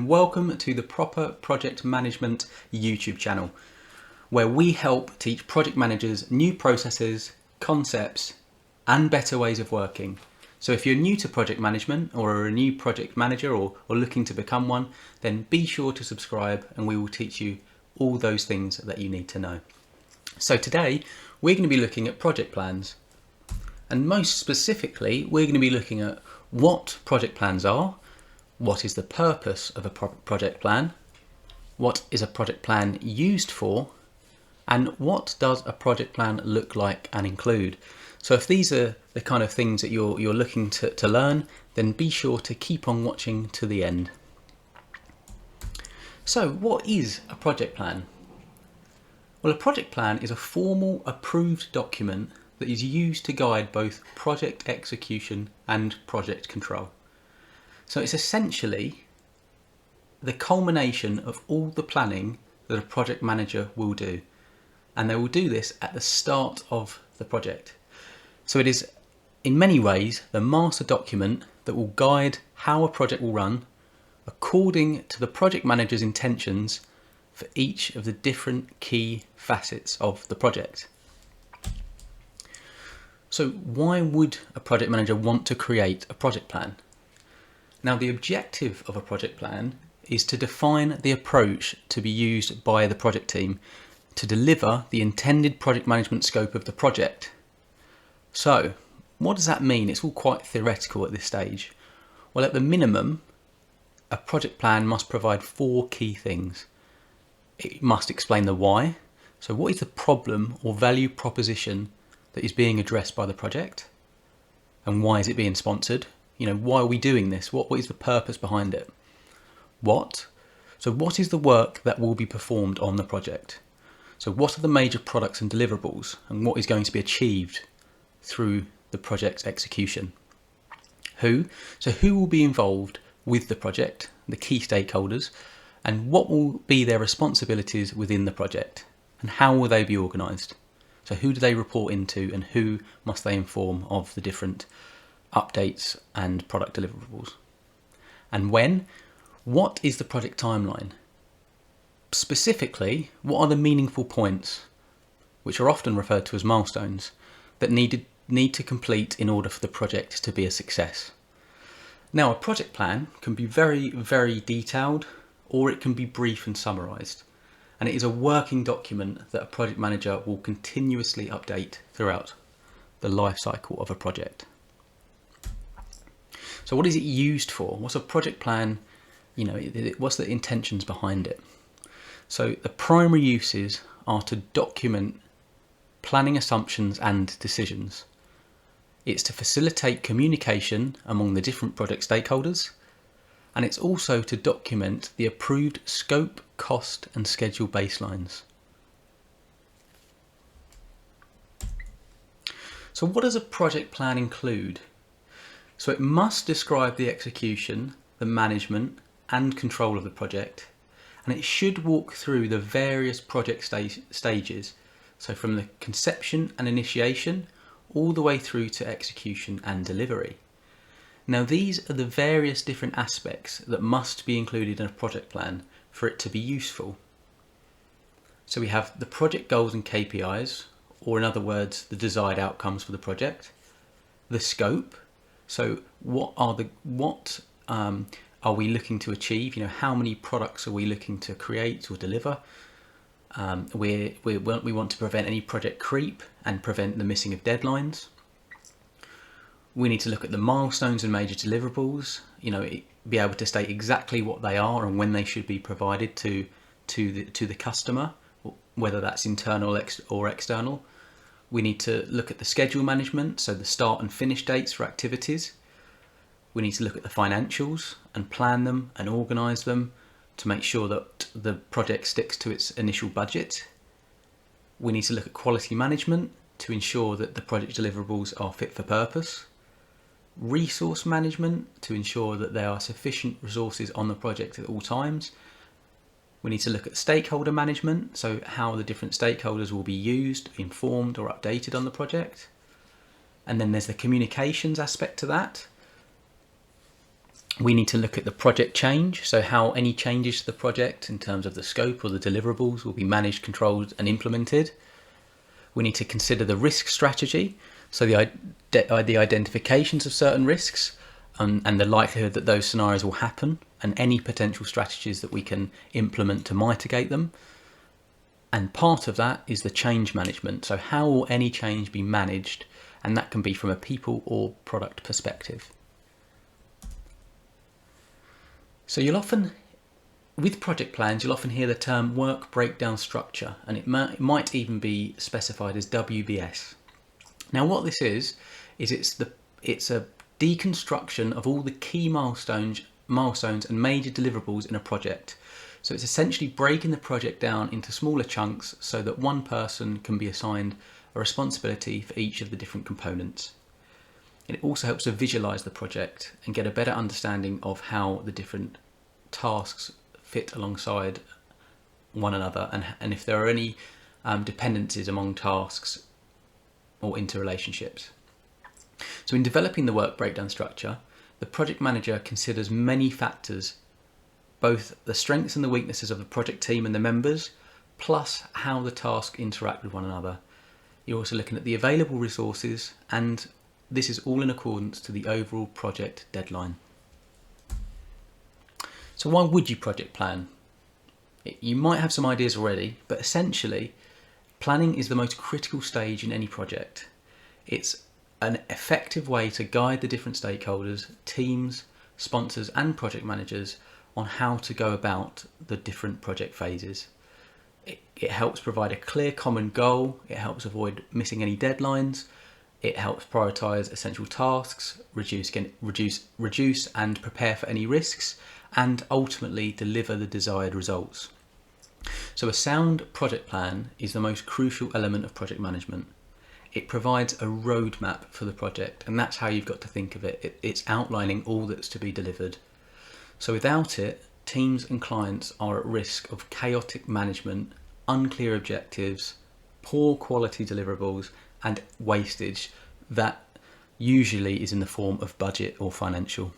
and welcome to the Proper Project Management YouTube channel, where we help teach project managers new processes, concepts and better ways of working. So if you're new to project management or are a new project manager or looking to become one, then be sure to subscribe and we will teach you all those things that you need to know. So today we're going to be looking at project plans, and most specifically we're going to be looking at what project plans are, what is the purpose of a project plan, what is a project plan used for, and what does a project plan look like and include. So if these are the kind of things that you're looking to learn, then be sure to keep on watching to the end. So what is a project plan? Well, a project plan is a formal approved document that is used to guide both project execution and project control. So it's essentially the culmination of all the planning that a project manager will do, and they will do this at the start of the project. So it is in many ways the master document that will guide how a project will run according to the project manager's intentions for each of the different key facets of the project. So why would a project manager want to create a project plan? Now, the objective of a project plan is to define the approach to be used by the project team to deliver the intended project management scope of the project. So what does that mean? It's all quite theoretical at this stage. Well, at the minimum, a project plan must provide four key things. It must explain the why. So what is the problem or value proposition that is being addressed by the project, and why is it being sponsored? Why are we doing this? What is the purpose behind it? What? So what is the work that will be performed on the project? So what are the major products and deliverables, and what is going to be achieved through the project's execution? Who? So who will be involved with the project, the key stakeholders, and what will be their responsibilities within the project, and how will they be organised? So who do they report into, and who must they inform of the different updates and product deliverables? And when? What is the project timeline? Specifically, what are the meaningful points, which are often referred to as milestones, that need to complete in order for the project to be a success? Now, a project plan can be very, very detailed, or it can be brief and summarised. And it is a working document that a project manager will continuously update throughout the life cycle of a project. So what is it used for? What's a project plan? What's the intentions behind it? So the primary uses are to document planning assumptions and decisions. It's to facilitate communication among the different project stakeholders, and it's also to document the approved scope, cost and schedule baselines. So what does a project plan include? So it must describe the execution, the management and control of the project, and it should walk through the various project stages, so from the conception and initiation all the way through to execution and delivery. Now, these are the various different aspects that must be included in a project plan for it to be useful. So we have the project goals and KPIs, or in other words, the desired outcomes for the project. The scope, so what are we looking to achieve? How many products are we looking to create or deliver? We want to prevent any project creep and prevent the missing of deadlines. We need to look at the milestones and major deliverables, be able to state exactly what they are and when they should be provided to the customer, whether that's internal or external. We need to look at the schedule management, so the start and finish dates for activities. We need to look at the financials and plan them and organise them to make sure that the project sticks to its initial budget. We need to look at quality management to ensure that the project deliverables are fit for purpose. Resource management to ensure that there are sufficient resources on the project at all times. We need to look at stakeholder management, so how the different stakeholders will be used, informed or updated on the project. And then there's the communications aspect to that. We need to look at the project change, so how any changes to the project in terms of the scope or the deliverables will be managed, controlled and implemented. We need to consider the risk strategy, so the identifications of certain risks and the likelihood that those scenarios will happen, and any potential strategies that we can implement to mitigate them. And part of that is the change management, so how will any change be managed, and that can be from a people or product perspective. So with project plans, you'll often hear the term work breakdown structure, and it might even be specified as WBS. Now what this is it's a deconstruction of all the key milestones and major deliverables in a project. So it's essentially breaking the project down into smaller chunks so that one person can be assigned a responsibility for each of the different components. It also helps to visualize the project and get a better understanding of how the different tasks fit alongside one another, and if there are any dependencies among tasks or interrelationships. So in developing the work breakdown structure, the project manager considers many factors, both the strengths and the weaknesses of the project team and the members, plus how the tasks interact with one another. You're also looking at the available resources, and this is all in accordance to the overall project deadline. So why would you project plan? You might have some ideas already, but essentially, planning is the most critical stage in any project. It's an effective way to guide the different stakeholders, teams, sponsors and project managers on how to go about the different project phases. It helps provide a clear common goal, it helps avoid missing any deadlines, it helps prioritise essential tasks, reduce and prepare for any risks, and ultimately deliver the desired results. So a sound project plan is the most crucial element of project management. It provides a roadmap for the project, and that's how you've got to think of it. It's outlining all that's to be delivered. So without it, teams and clients are at risk of chaotic management, unclear objectives, poor quality deliverables, and wastage that usually is in the form of budget or financial.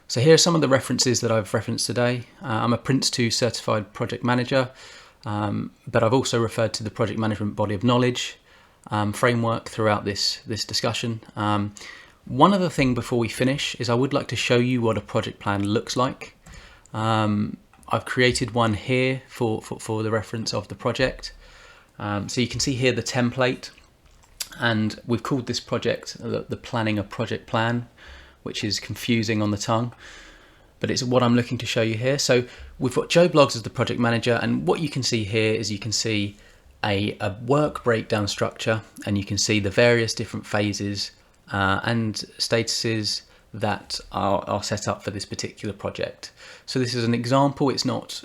So here are some of the references that I've referenced today. I'm a Prince 2 certified project manager, but I've also referred to the project management body of knowledge framework throughout this discussion. One other thing before we finish is I would like to show you what a project plan looks like. I've created one here for the reference of the project. So you can see here the template, and we've called this project the planning a project plan, which is confusing on the tongue, but it's what I'm looking to show you here. So we've got Joe Bloggs as the project manager, and what you can see here is you can see a work breakdown structure, and you can see the various different phases and statuses that are set up for this particular project. So this is an example. It's not,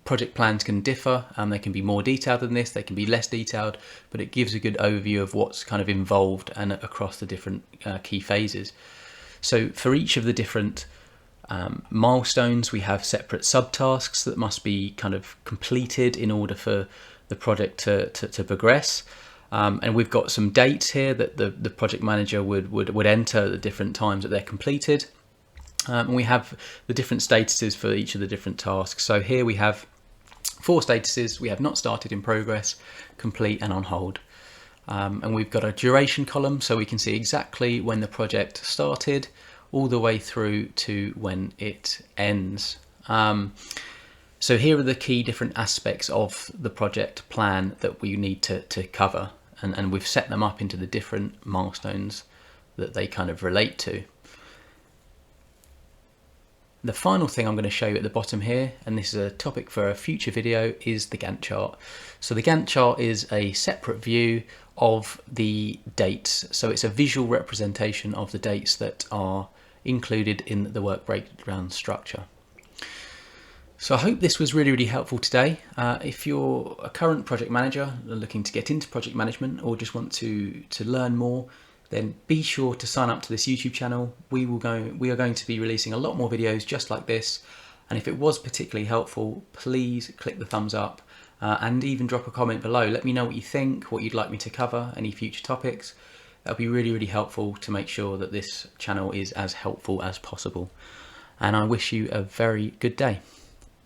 project plans can differ, they can be more detailed than this, they can be less detailed, but it gives a good overview of what's kind of involved and across the different key phases. So for each of the different milestones, we have separate subtasks that must be kind of completed in order for the project to progress. And we've got some dates here that the project manager would enter at the different times that they're completed. And we have the different statuses for each of the different tasks. So here we have 4 statuses. We have not started, in progress, complete and on hold. And we've got a duration column, so we can see exactly when the project started all the way through to when it ends. So here are the key different aspects of the project plan that we need to cover, and we've set them up into the different milestones that they kind of relate to. The final thing I'm going to show you at the bottom here, and this is a topic for a future video, is the Gantt chart. So the Gantt chart is a separate view of the dates. So it's a visual representation of the dates that are included in the work breakdown structure. So I hope this was really helpful today. If you're a current project manager looking to get into project management, or just want to learn more, then be sure to sign up to this YouTube channel. We are going to be releasing a lot more videos just like this. And if it was particularly helpful, please click the thumbs up and even drop a comment below. Let me know what you think, what you'd like me to cover, any future topics. That would be really, really helpful to make sure that this channel is as helpful as possible. And I wish you a very good day.